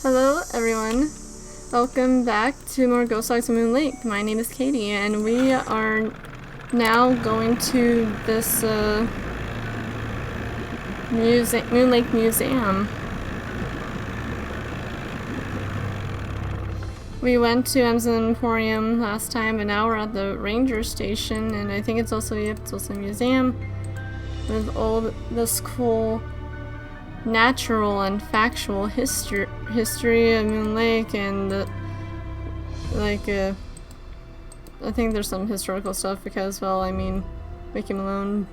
Hello everyone, welcome back to more Ghost Dogs of Moon Lake. My name is Katie and we are now going to this Moon Lake Museum. We went to Amazon Emporium last time, but now we're at the Ranger Station, and I think it's also a museum with all this cool natural and factual history of Moon Lake, and I think there's some historical stuff because, well, I mean, Mickey Malone,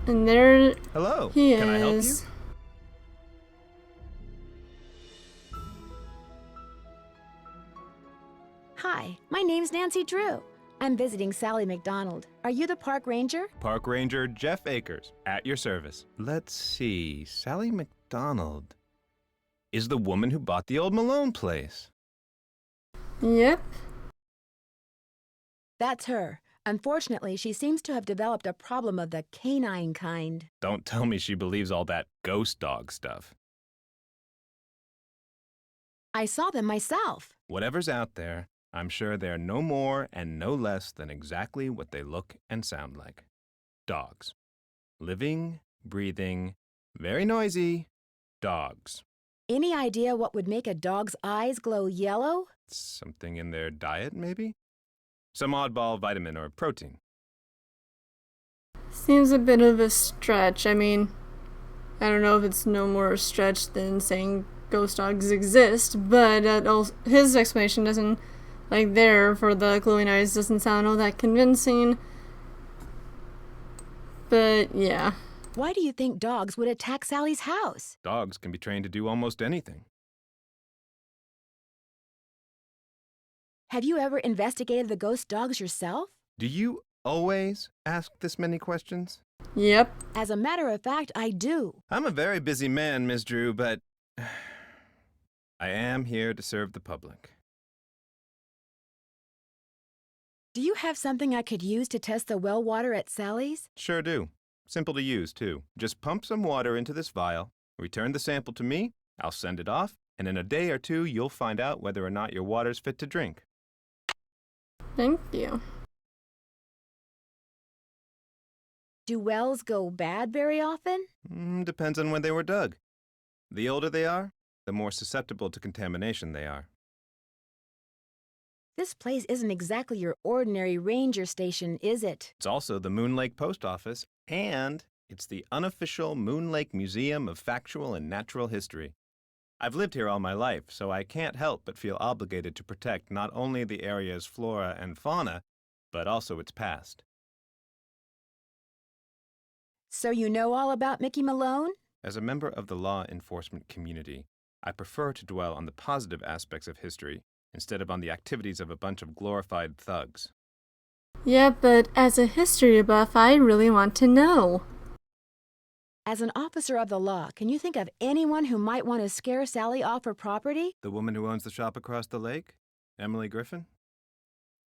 and there Hello. he is. Can I help you? Hi, my name's Nancy Drew. I'm visiting Sally McDonald. Are you the park ranger? Park Ranger Jeff Akers, at your service. Let's see, Sally McDonald is the woman who bought the old Malone place. Yep. That's her. Unfortunately, she seems to have developed a problem of the canine kind. Don't tell me she believes all that ghost dog stuff. I saw them myself. Whatever's out there, I'm sure they're no more and no less than exactly what they look and sound like. Dogs. Living, breathing, very noisy dogs. Any idea what would make a dog's eyes glow yellow? Something in their diet, maybe? Some oddball vitamin or protein. Seems a bit of a stretch. I mean, I don't know if it's no more a stretch than saying ghost dogs exist, but his explanation doesn't, there for the glowing eyes, doesn't sound all that convincing. But yeah. Why do you think dogs would attack Sally's house? Dogs can be trained to do almost anything. Have you ever investigated the ghost dogs yourself? Do you always ask this many questions? Yep. As a matter of fact, I do. I'm a very busy man, Miss Drew, but I am here to serve the public. Do you have something I could use to test the well water at Sally's? Sure do. Simple to use, too. Just pump some water into this vial, return the sample to me, I'll send it off, and in a day or two you'll find out whether or not your water's fit to drink. Thank you. Do wells go bad very often? Depends on when they were dug. The older they are, the more susceptible to contamination they are. This place isn't exactly your ordinary ranger station, is it? It's also the Moon Lake Post Office, and it's the unofficial Moon Lake Museum of Factual and Natural History. I've lived here all my life, so I can't help but feel obligated to protect not only the area's flora and fauna, but also its past. So you know all about Mickey Malone? As a member of the law enforcement community, I prefer to dwell on the positive aspects of history instead of on the activities of a bunch of glorified thugs. Yeah, but as a history buff, I really want to know. As an officer of the law, can you think of anyone who might want to scare Sally off her property? The woman who owns the shop across the lake? Emily Griffin?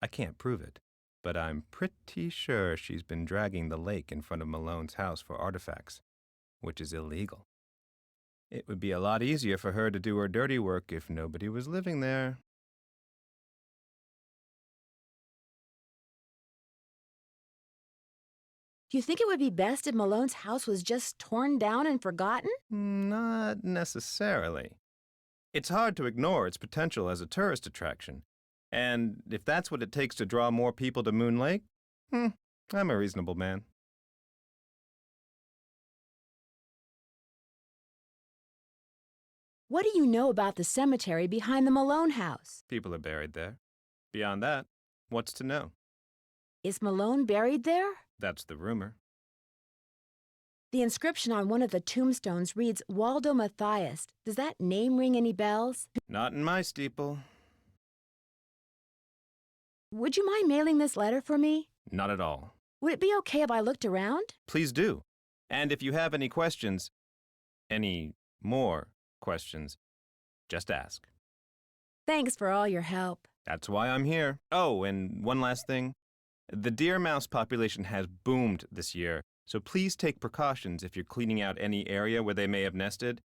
I can't prove it, but I'm pretty sure she's been dragging the lake in front of Malone's house for artifacts, which is illegal. It would be a lot easier for her to do her dirty work if nobody was living there. Do you think it would be best if Malone's house was just torn down and forgotten? Not necessarily. It's hard to ignore its potential as a tourist attraction. And if that's what it takes to draw more people to Moon Lake, I'm a reasonable man. What do you know about the cemetery behind the Malone house? People are buried there. Beyond that, what's to know? Is Malone buried there? That's the rumor. The inscription on one of the tombstones reads Waldo Matthias. Does that name ring any bells? Not in my steeple. Would you mind mailing this letter for me? Not at all. Would it be okay if I looked around? Please do. And if you have any questions, any more questions, just ask. Thanks for all your help. That's why I'm here. Oh, and one last thing. The deer mouse population has boomed this year, so please take precautions if you're cleaning out any area where they may have nested.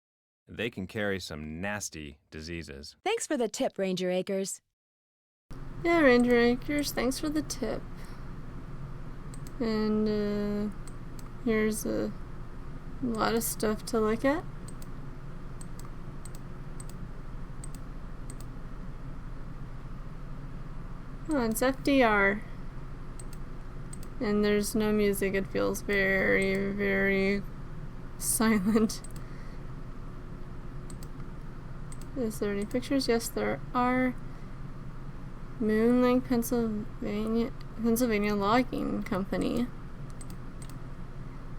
They can carry some nasty diseases. Thanks for the tip, Ranger Akers. Yeah, Ranger Akers, thanks for the tip. And here's a lot of stuff to look at. Oh, it's FDR. And there's no music. It feels very, very silent. Is there any pictures? Yes, there are. Moon Lake, Pennsylvania Logging Company.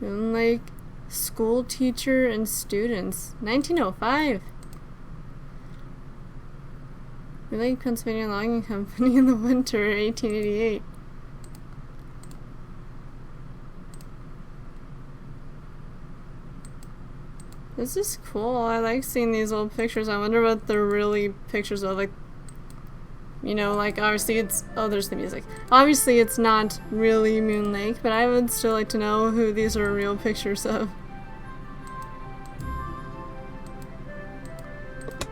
Moon Lake School Teacher and Students. 1905. Moon Lake, Pennsylvania Logging Company in the winter, 1888. This is cool. I like seeing these old pictures. I wonder what they're really pictures of. Like, you know, like obviously it's... Oh, there's the music. Obviously it's not really Moon Lake, but I would still like to know who these are real pictures of.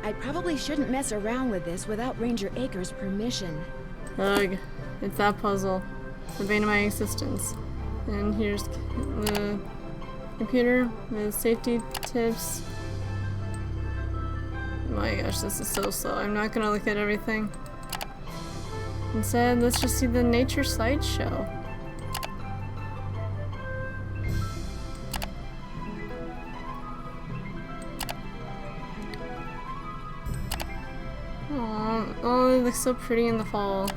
I probably shouldn't mess around with this without Ranger Akers' permission. Ugh. It's that puzzle. The bane of my existence. And here's the computer with safety tips. Oh my gosh, this is so slow. I'm not gonna look at everything. Instead, let's just see the nature slideshow. Oh, it looks so pretty in the fall.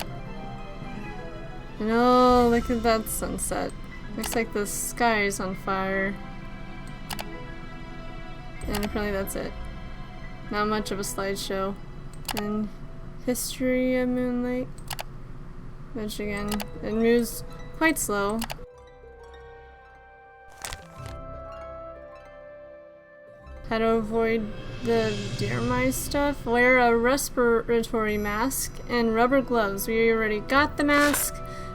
And oh, look at that sunset. Looks like the sky is on fire. And apparently that's it. Not much of a slideshow. And history of Moon Lake, Michigan. It moves quite slow. How to avoid the deer mice stuff. Wear a respiratory mask and rubber gloves. We already got the mask.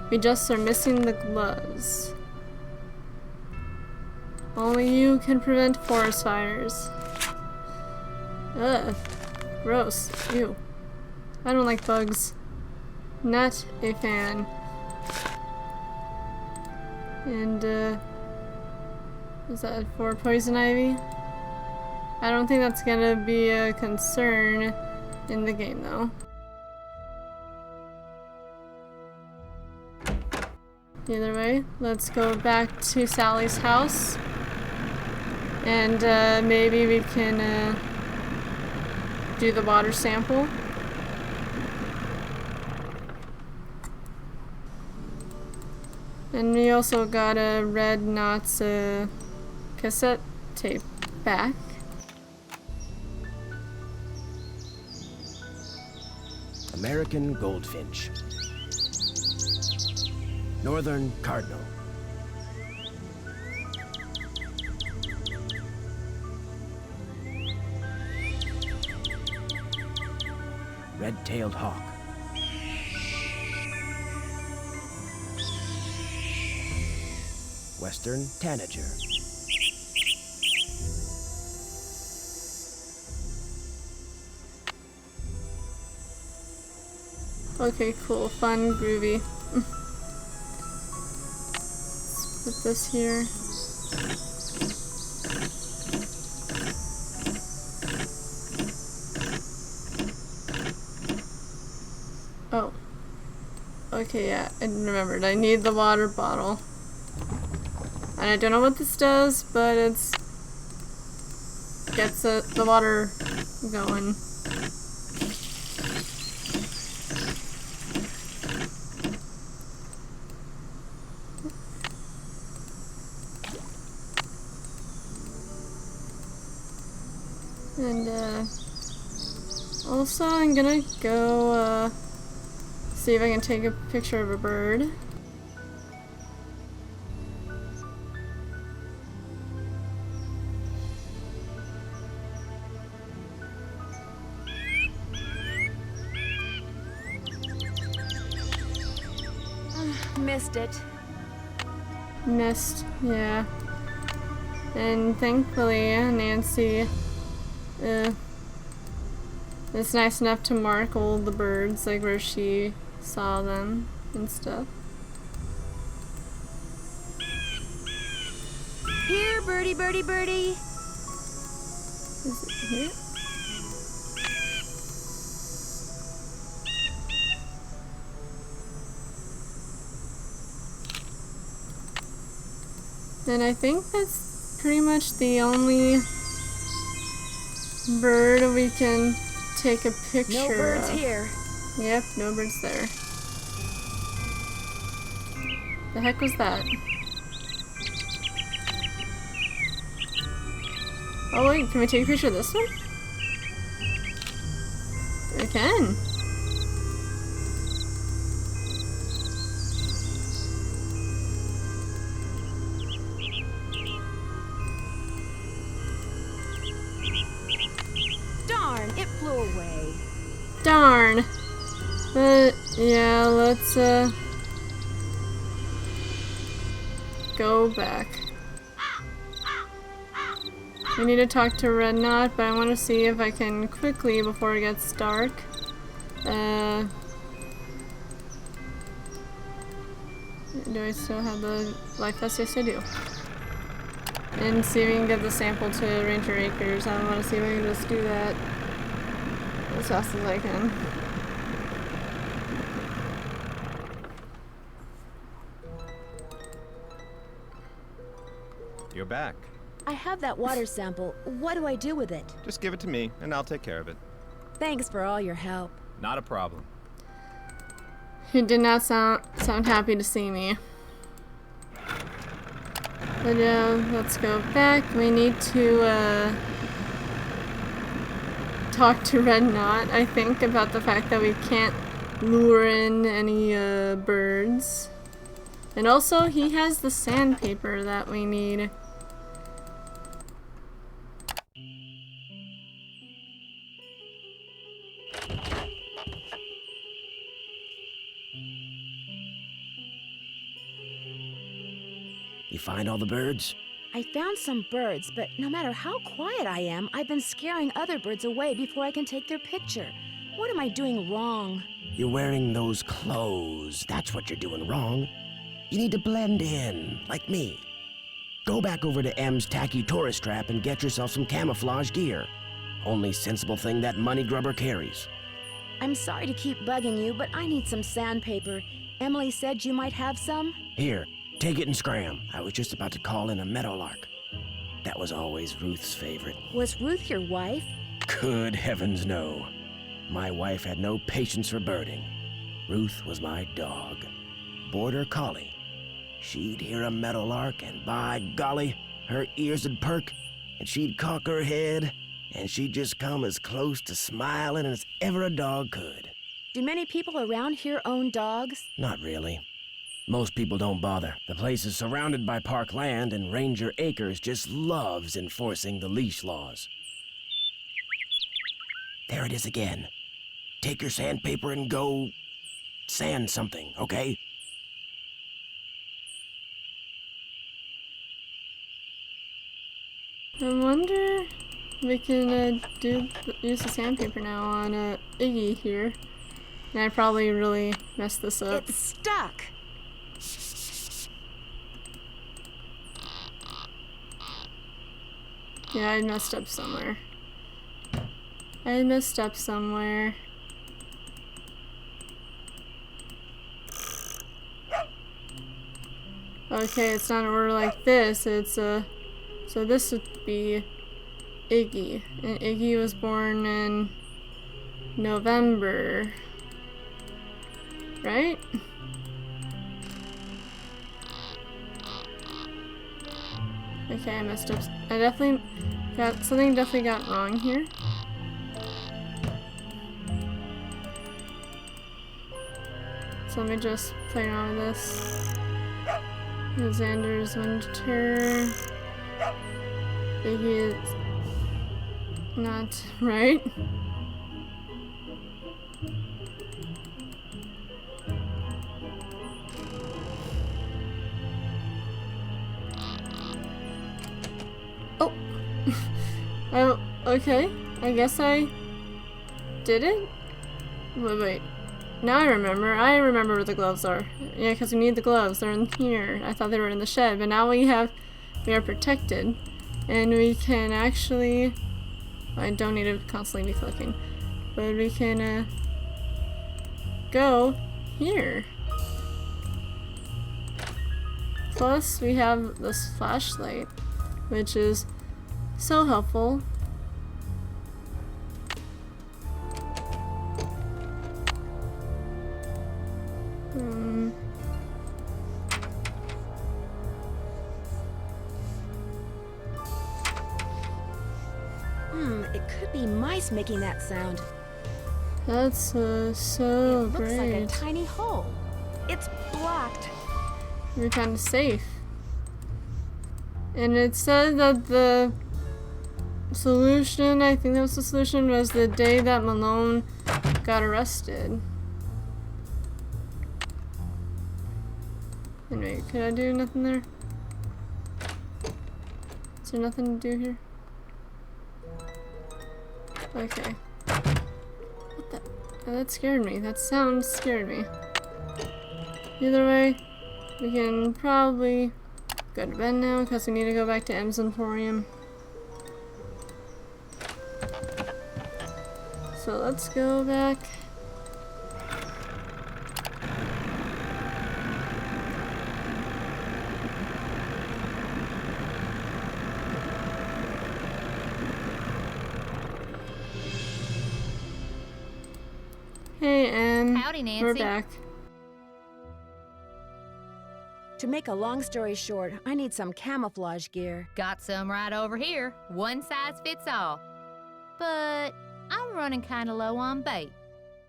We just are missing the gloves. Only you can prevent forest fires. Ugh. Gross. Ew. I don't like bugs. Not a fan. And, is that for poison ivy? I don't think that's gonna be a concern in the game, though. Either way, let's go back to Sally's house. And, maybe we can, do the water sample. And we also got a Red Knots cassette tape back. American goldfinch. Northern cardinal. Red-tailed hawk. Western tanager. Okay, cool. Fun, groovy. Let's put this here. Oh. Okay, yeah, I remembered. I need the water bottle. And I don't know what this does, but it's... gets the water going. And, also I'm gonna go, see if I can take a picture of a bird. Missed it. Missed, yeah. And thankfully, Nancy It's nice enough to mark all the birds, like where she saw them and stuff. Here, birdie, birdie, birdie. Is it here? And I think that's pretty much the only bird we can take a picture No birds of. here. Yep, no birds there. The heck was that? Oh wait, can we take a picture of this one? We can. Darn, it flew away. Darn. But yeah, let's go back. We need to talk to Red Knot, but I want to see if I can quickly before it gets dark. Do I still have the life vest? Yes, I do. And see if we can get the sample to Ranger Akers. I want to see if I can just do that as fast as I can. You're back. I have that water sample. What do I do with it? Just give it to me, and I'll take care of it. Thanks for all your help. Not a problem. He did not sound happy to see me. But yeah, let's go back. We need to talk to Red Knot, I think, about the fact that we can't lure in any birds. And also, he has the sandpaper that we need. You find all the birds? I found some birds, but no matter how quiet I am, I've been scaring other birds away before I can take their picture. What am I doing wrong? You're wearing those clothes. That's what you're doing wrong. You need to blend in, like me. Go back over to M's tacky tourist trap and get yourself some camouflage gear. Only sensible thing that money grubber carries. I'm sorry to keep bugging you, but I need some sandpaper. Emily said you might have some? Here, take it and scram. I was just about to call in a meadowlark. That was always Ruth's favorite. Was Ruth your wife? Good heavens, no. My wife had no patience for birding. Ruth was my dog. Border collie. She'd hear a meadowlark, and by golly, her ears would perk, and she'd cock her head, and she'd just come as close to smiling as ever a dog could. Do many people around here own dogs? Not really. Most people don't bother. The place is surrounded by park land, and Ranger Akers just loves enforcing the leash laws. There it is again. Take your sandpaper and go sand something, okay? I wonder if we can use the sandpaper now on Iggy here. And I probably really messed this up. It's stuck. Yeah, I messed up somewhere. I messed up somewhere. Okay, it's not an order like this. It's so this would be Iggy, and Iggy was born in November, right? Okay, I messed up. I definitely got something. Definitely got wrong here. So let me just play around with this. Xander's winter. Iggy is not right. Oh. Oh, okay. I guess I did it? Wait. Now I remember. I remember where the gloves are. Yeah, because we need the gloves. They're in here. I thought they were in the shed, but now we are protected. And we can actually... I don't need to constantly be clicking. But we can, go here. Plus, we have this flashlight, which is so helpful. It could be mice making that sound. That's so It looks great. like a tiny hole. It's blocked. We're kind of safe. And it said that the solution, I think that was the solution, was the day that Malone got arrested. Anyway, could I do nothing there? Is there nothing to do here? Okay. What the? Oh, that scared me. That sound scared me. Either way, we can probably go to bed now because we need to go back to M's Emporium. So let's go back. Hey, Em. Howdy, Nancy. We're back. To make a long story short, I need some camouflage gear. Got some right over here. One size fits all. But I'm running kind of low on bait.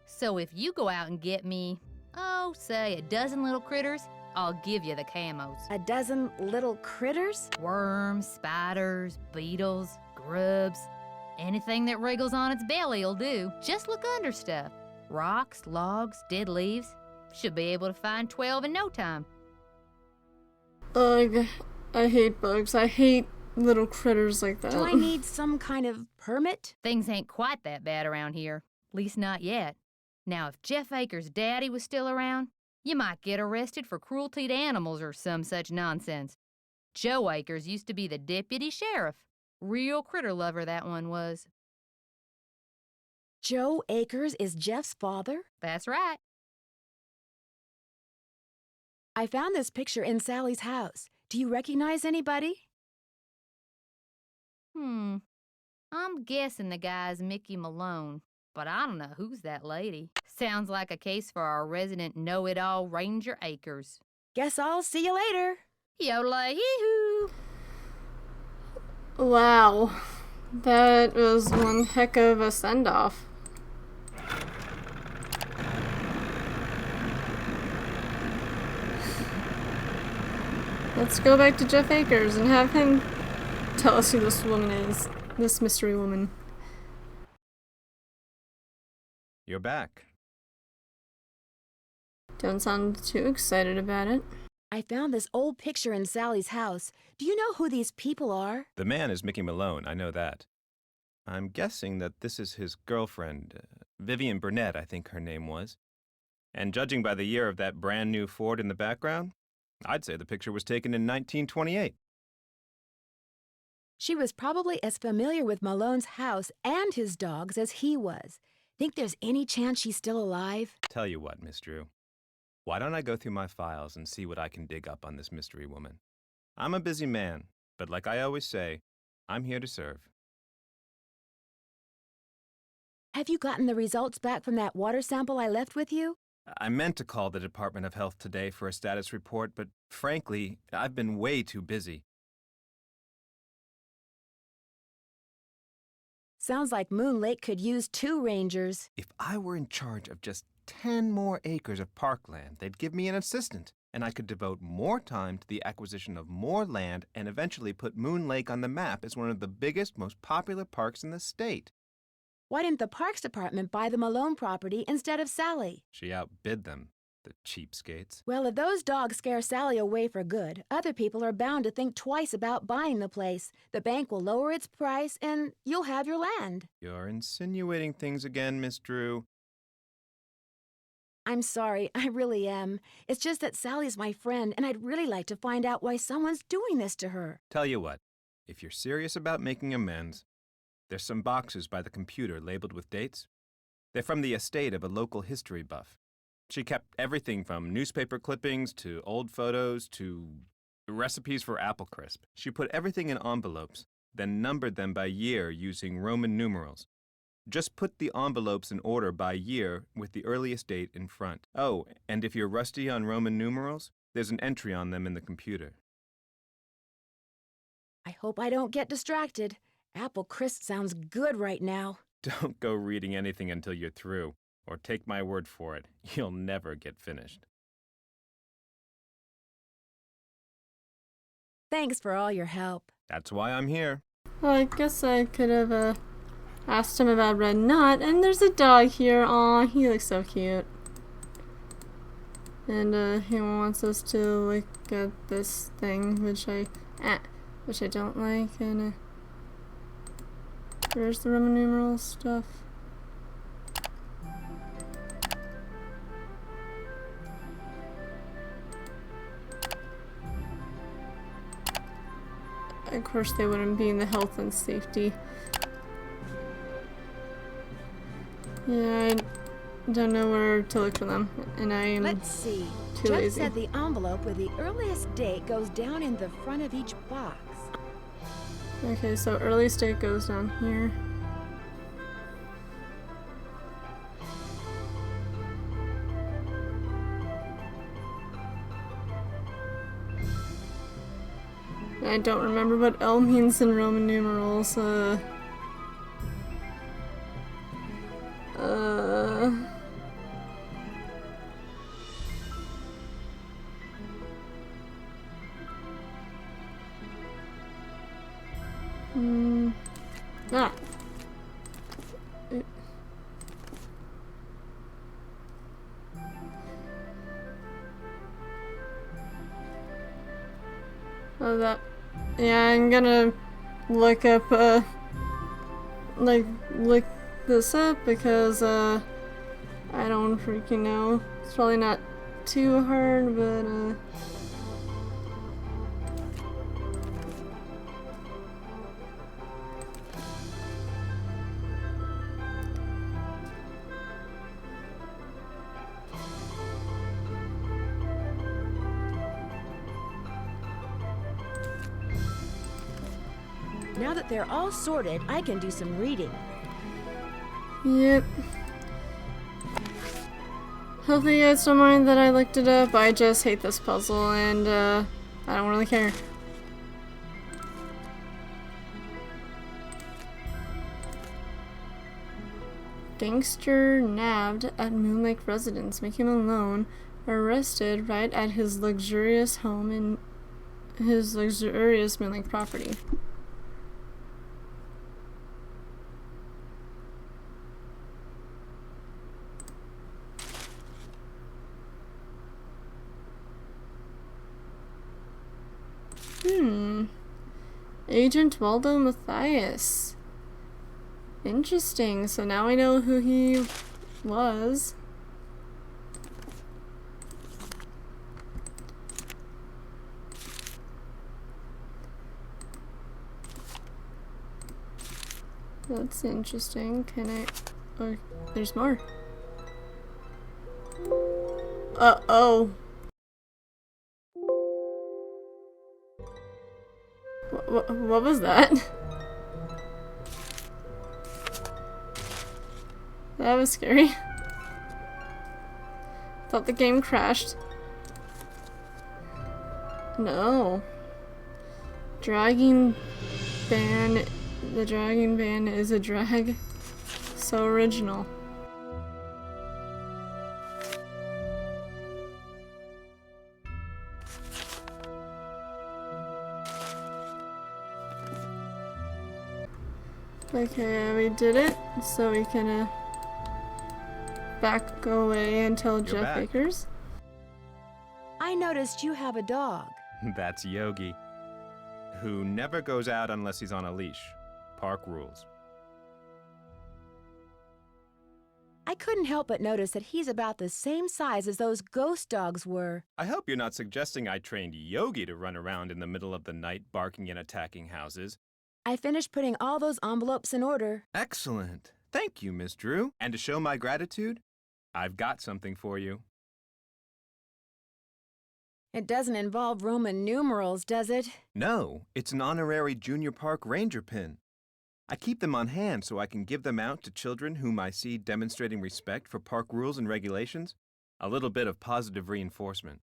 So if you go out and get me, oh, say a dozen little critters, I'll give you the camos. A dozen little critters? Worms, spiders, beetles, grubs. Anything that wriggles on its belly'll do. Just look under stuff. Rocks, logs, dead leaves. Should be able to find 12 in no time. Ugh, I hate bugs. I hate little critters like that. Do I need some kind of permit? Things ain't quite that bad around here. Least not yet. Now, if Jeff Akers' daddy was still around, you might get arrested for cruelty to animals or some such nonsense. Joe Akers used to be the deputy sheriff. Real critter lover, that one was. Joe Akers is Jeff's father? That's right. I found this picture in Sally's house. Do you recognize anybody? I'm guessing the guy's Mickey Malone, but I don't know who's that lady. Sounds like a case for our resident know-it-all Ranger Akers. Guess I'll see you later. Yodelay-hee-hoo! Wow. That was one heck of a send-off. Let's go back to Jeff Akers and have him tell us who this woman is. This mystery woman. You're back. Don't sound too excited about it. I found this old picture in Sally's house. Do you know who these people are? The man is Mickey Malone, I know that. I'm guessing that this is his girlfriend, Vivian Burnett, I think her name was. And judging by the year of that brand new Ford in the background, I'd say the picture was taken in 1928. She was probably as familiar with Malone's house and his dogs as he was. Think there's any chance she's still alive? Tell you what, Miss Drew. Why don't I go through my files and see what I can dig up on this mystery woman? I'm a busy man, but like I always say, I'm here to serve. Have you gotten the results back from that water sample I left with you? I meant to call the Department of Health today for a status report, but frankly, I've been way too busy. Sounds like Moon Lake could use 2 rangers. If I were in charge of just 10 more acres of parkland, they'd give me an assistant, and I could devote more time to the acquisition of more land and eventually put Moon Lake on the map as one of the biggest, most popular parks in the state. Why didn't the Parks Department buy the Malone property instead of Sally? She outbid them. The cheapskates. Well, if those dogs scare Sally away for good, other people are bound to think twice about buying the place. The bank will lower its price, and you'll have your land. You're insinuating things again, Miss Drew. I'm sorry, I really am. It's just that Sally's my friend, and I'd really like to find out why someone's doing this to her. Tell you what, if you're serious about making amends, there's some boxes by the computer labeled with dates. They're from the estate of a local history buff. She kept everything from newspaper clippings to old photos to recipes for apple crisp. She put everything in envelopes, then numbered them by year using Roman numerals. Just put the envelopes in order by year with the earliest date in front. Oh, and if you're rusty on Roman numerals, there's an entry on them in the computer. I hope I don't get distracted. Apple crisp sounds good right now. Don't go reading anything until you're through, or take my word for it, you'll never get finished. Thanks for all your help. That's why I'm here. Well, I guess I could have asked him about Red Knot, and there's a dog here. Aw, he looks so cute. And he wants us to look at this thing, which I don't like. And where's the Roman numeral stuff? Of course, they wouldn't be in the health and safety. Yeah, I don't know where to look for them, and I am Let's see. too Jeff lazy. said the envelope with the earliest date goes down in the front of each box. Okay, so earliest date goes down here. I don't remember what L means in Roman numerals. Ah. Oh, that. Yeah, I'm gonna look up, look this up because, I don't freaking know. It's probably not too hard, but, Now that they're all sorted, I can do some reading. yep. Hopefully you guys don't mind that I looked it up. I just hate this puzzle and I don't really care. Gangster nabbed at Moon Lake residence, making him alone, arrested right at his luxurious home in his luxurious Moon Lake property. Agent Waldo Matthias. Interesting. So now I know who he was. That's interesting. Can I... Oh, there's more. Uh-oh. What was that? That was scary. Thought the game crashed. No. Dragging ban. The dragging ban is a drag. So original. Okay, we did it, so we can back away and tell You're Jeff back. Akers. noticed you have a dog. That's Yogi, who never goes out unless he's on a leash. Park rules. I couldn't help but notice that he's about the same size as those ghost dogs were. I hope you're not suggesting I trained Yogi to run around in the middle of the night barking and attacking houses. I finished putting all those envelopes in order. Excellent. Thank you, Miss Drew. And to show my gratitude, I've got something for you. It doesn't involve Roman numerals, does it? No, it's an honorary Junior Park Ranger pin. I keep them on hand so I can give them out to children whom I see demonstrating respect for park rules and regulations. A little bit of positive reinforcement.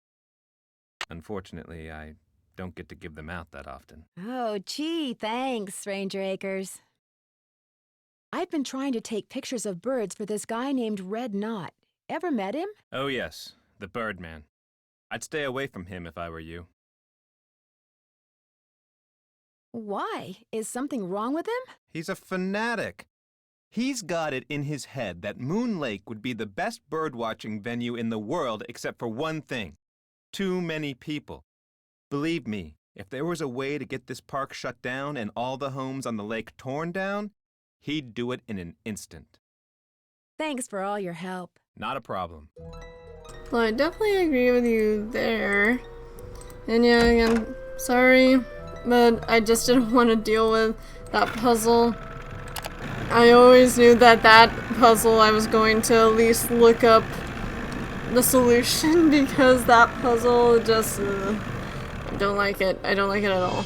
Unfortunately, I don't get to give them out that often. Oh, gee, thanks, Ranger Akers. I've been trying to take pictures of birds for this guy named Red Knot. Ever met him? Oh yes, the Birdman. I'd stay away from him if I were you. Why? Is something wrong with him? He's a fanatic. He's got it in his head that Moon Lake would be the best bird-watching venue in the world except for one thing: too many people. Believe me, if there was a way to get this park shut down and all the homes on the lake torn down, he'd do it in an instant. Thanks for all your help. Not a problem. Well, I definitely agree with you there. And yeah, again, sorry, but I just didn't want to deal with that puzzle. I always knew that puzzle I was going to at least look up the solution because that puzzle just... I don't like it. I don't like it at all.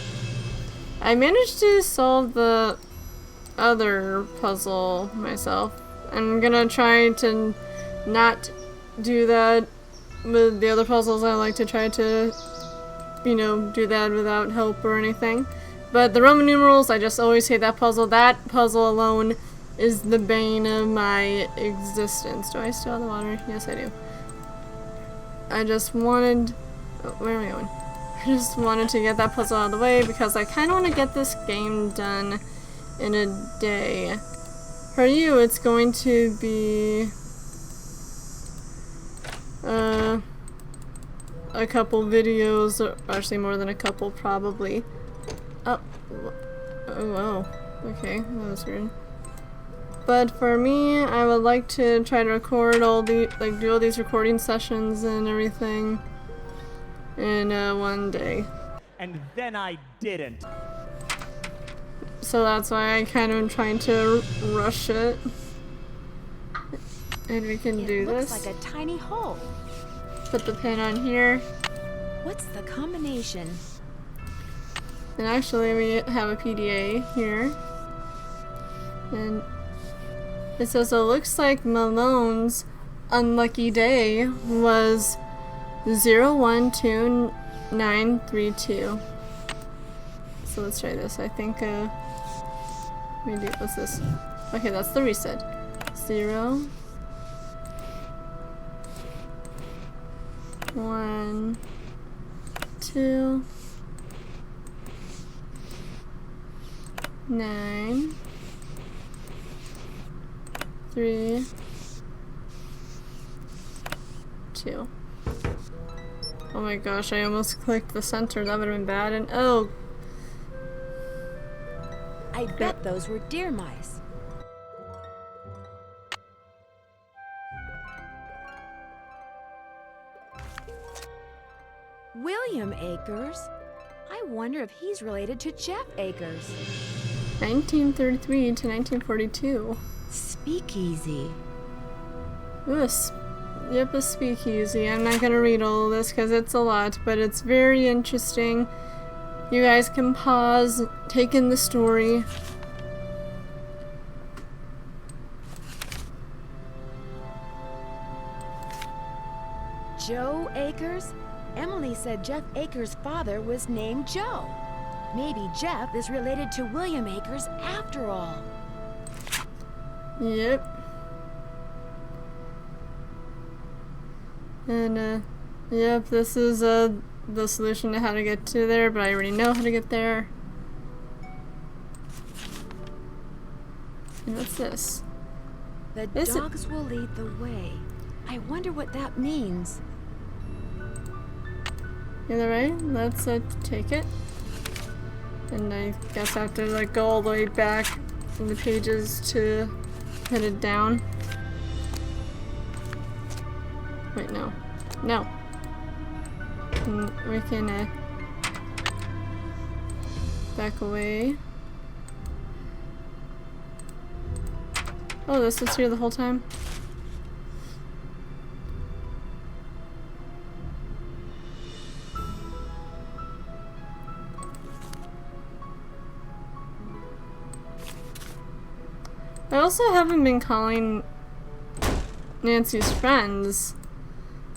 I managed to solve the other puzzle myself. I'm gonna try to not do that with the other puzzles. I like to try to, you know, do that without help or anything. But the Roman numerals, I just always hate that puzzle. That puzzle alone is the bane of my existence. Do I still have the water? Yes, I do. I just wanted... Oh, where am I going? I just wanted to get that puzzle out of the way because I kind of want to get this game done in a day. For you, it's going to be a couple videos, or actually more than a couple probably. Oh wow. Okay, that was weird. But for me, I would like to try to record all the, like, do all these recording sessions and everything in one day. And then I didn't. So that's why I kind of am trying to rush it. And we can do this. It looks like a tiny hole. Put the pin on here. What's the combination? And actually we have a PDA here. And it says it looks like Malone's unlucky day was 012932. So let's try this. I think maybe what's this? Okay, that's the reset. 0 1 2 9 3 2. Oh my gosh, I almost clicked the center. That would have been bad. And oh, I bet those were deer mice. William Akers? I wonder if he's related to Jeff Akers. 1933 to 1942. Speakeasy. Ooh, yep, a speakeasy. I'm not gonna read all of this because it's a lot, but it's very interesting. You guys can pause, take in the story. Joe Akers? Emily said Jeff Akers' father was named Joe. Maybe Jeff is related to William Akers after all. Yep. And, yep, this is, the solution to how to get to there, but I already know how to get there. And what's this? The dogs will lead the way. I wonder what that means. Either way, let's take it. And I guess I have to like go all the way back in the pages to put it down. Wait, no. No. We can back away. Oh, this was here the whole time? I also haven't been calling Nancy's friends.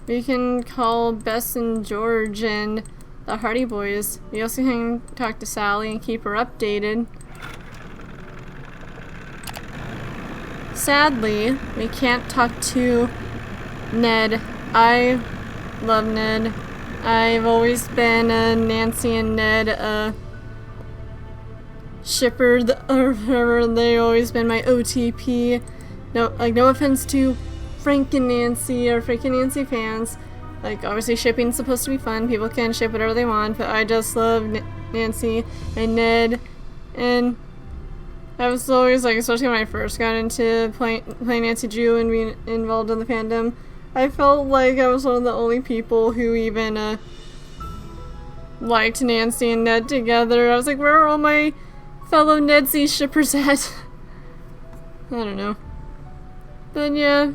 We can call Bess and George and the Hardy Boys. We also can talk to Sally and keep her updated. Sadly, we can't talk to Ned. I love Ned. I've always been a Nancy and Ned shipper, or whatever. They've always been my OTP. No, like, no offense to Frank and Nancy or Frank and Nancy fans. Like, obviously shipping's supposed to be fun. People can ship whatever they want, but I just love Nancy and Ned. And I was always, like, especially when I first got into playing Nancy Drew and being involved in the fandom, I felt like I was one of the only people who even liked Nancy and Ned together. I was like, where are all my fellow Nedsy shippers at? I don't know. But yeah.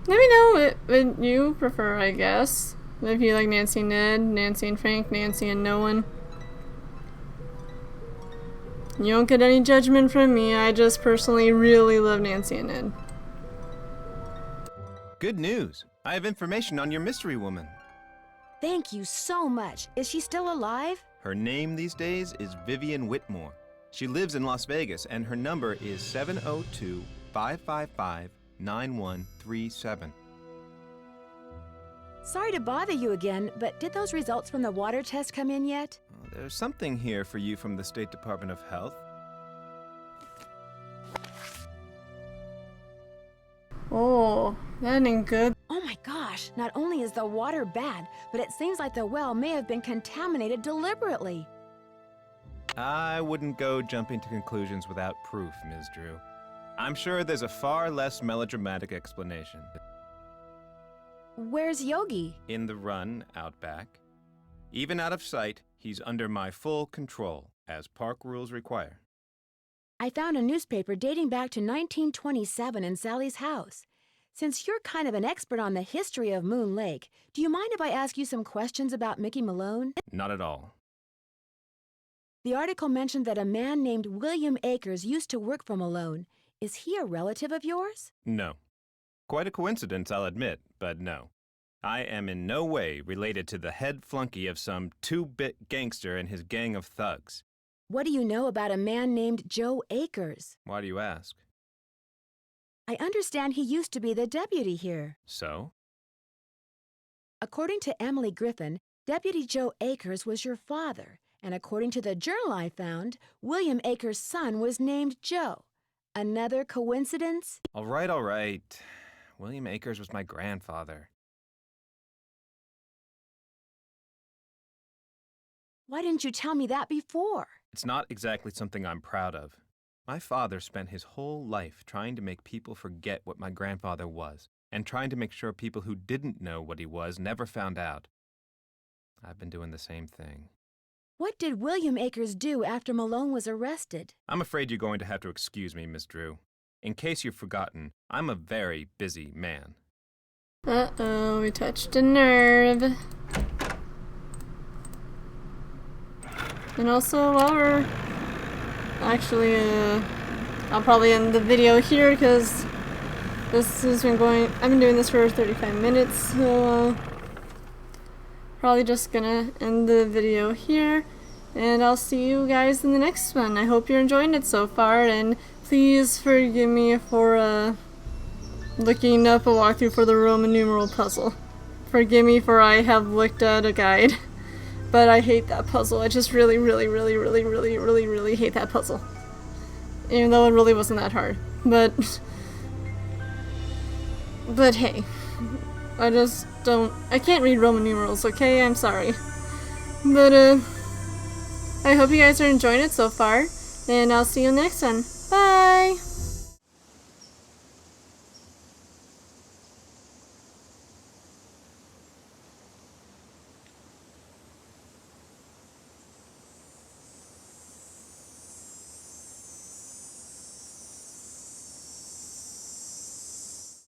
Let me know what you prefer, I guess. If you like Nancy and Ned, Nancy and Frank, Nancy and no one. You won't get any judgment from me. I just personally really love Nancy and Ned. Good news. I have information on your mystery woman. Thank you so much. Is she still alive? Her name these days is Vivian Whitmore. She lives in Las Vegas, and her number is 702-555-9137. Sorry to bother you again, but did those results from the water test come in yet? There's something here for you from the State Department of Health. Oh, that ain't good. Oh my gosh, not only is the water bad, but it seems like the well may have been contaminated deliberately. I wouldn't go jumping to conclusions without proof, Ms. Drew. I'm sure there's a far less melodramatic explanation. Where's Yogi? In the run out back. Even out of sight, he's under my full control, as park rules require. I found a newspaper dating back to 1927 in Sally's house. Since you're kind of an expert on the history of Moon Lake, do you mind if I ask you some questions about Mickey Malone? Not at all. The article mentioned that a man named William Akers used to work for Malone. Is he a relative of yours? No. Quite a coincidence, I'll admit, but no. I am in no way related to the head flunky of some two-bit gangster and his gang of thugs. What do you know about a man named Joe Akers? Why do you ask? I understand he used to be the deputy here. So? According to Emily Griffin, Deputy Joe Akers was your father, and according to the journal I found, William Akers' son was named Joe. Another coincidence? All right. William Akers was my grandfather. Why didn't you tell me that before? It's not exactly something I'm proud of. My father spent his whole life trying to make people forget what my grandfather was, and trying to make sure people who didn't know what he was never found out. I've been doing the same thing. What did William Akers do after Malone was arrested? I'm afraid you're going to have to excuse me, Miss Drew. In case you've forgotten, I'm a very busy man. Uh-oh, we touched a nerve. And also, while we're... Actually, I'll probably end the video here because this has been going... I've been doing this for 35 minutes, so probably just gonna end the video here. And I'll see you guys in the next one. I hope you're enjoying it so far, and please forgive me for looking up a walkthrough for the Roman numeral puzzle. Forgive me for I have looked at a guide. But I hate that puzzle. I just really hate that puzzle. Even though it really wasn't that hard. But hey. I just don't... I can't read Roman numerals, okay? I'm sorry. But, I hope you guys are enjoying it so far, and I'll see you next one. Bye!